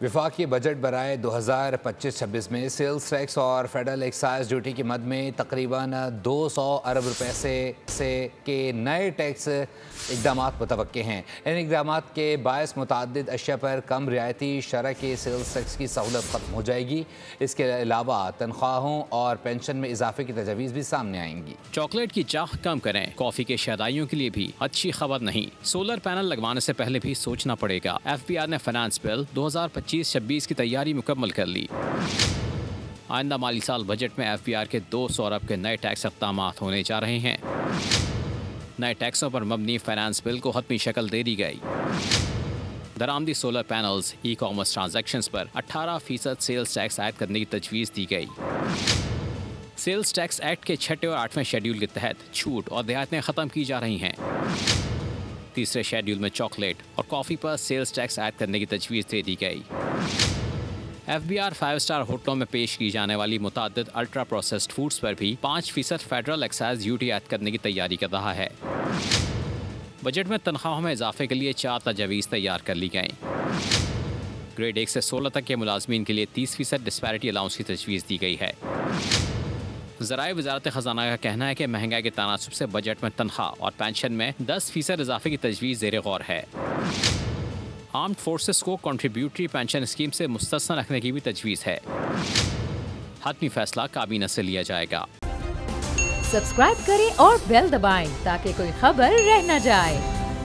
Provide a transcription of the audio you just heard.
वफाकी बजट बराए 2025-26 में सेल्स टैक्स और फेडरल एक्साइज ड्यूटी की मद में तकरीबन 200 अरब रुपए से के नए टैक्स इकदाम मुतवक्के हैं। इन इकदाम के बायस मुतअद्दिद अशिया पर कम रियायती शरह के सेल्स टैक्स की सहूलत खत्म हो जाएगी। इसके अलावा तनख्वाहों और पेंशन में इजाफे की तजवीज़ भी सामने आएंगी। चॉकलेट की चाह कम करें, कॉफी के शहदाइयों के लिए भी अच्छी खबर नहीं। सोलर पैनल लगवाने से पहले भी सोचना पड़ेगा। FBR ने फाइनेंस बिल 2025-26 की तैयारी मुकम्मल कर ली। आइंदा माली साल बजट में FBR के 200 अरब के नए टैक्स इक़दाम होने जा रहे हैं। नए टैक्सों पर मबनी फाइनेंस बिल को हतमी शक्ल दे दी गई। दरामदी सोलर पैनल्स, ई-कॉमर्स ट्रांजैक्शंस पर 18% सेल्स टैक्स आयद करने की तजवीज़ दी गई। सेल्स टैक्स एक्ट के 6 और 8वें शेड्यूल के तहत छूट और रियायतें ख़त्म की जा रही हैं। तीसरे शेड्यूल में चॉकलेट और कॉफ़ी पर सेल्स टैक्स आयद करने की तजवीज़ दे दी गई। FBR 5 स्टार होटलों में पेश की जाने वाली मुताद्दिद अल्ट्रा प्रोसेस्ड फूड्स पर भी 5% फेडरल एक्साइज ड्यूटी आयद करने की तैयारी कर रहा है। बजट में तनख्वाहों में इजाफे के लिए 4 तजवीज़ तैयार कर ली गई। ग्रेड 1 से 16 तक के मुलाजमीन के लिए 30% डिस्पैरिटी अलाउंस की तजवीज़ दी गई है। ज़राए वज़ारत ख़जाना का कहना है कि महंगाई के तनासुब से बजट में तनख्वाह और पेंशन में 10% इजाफे की तजवीज़ ज़ेर गौर है। आर्म्ड फोर्सेस को कंट्रीब्यूटरी पेंशन स्कीम से मुस्तस्ना रखने की भी तजवीज़ है। हतमी फैसला काबीना से लिया जाएगा। सब्सक्राइब करें और बेल दबाएं ताकि कोई खबर रह न जाए।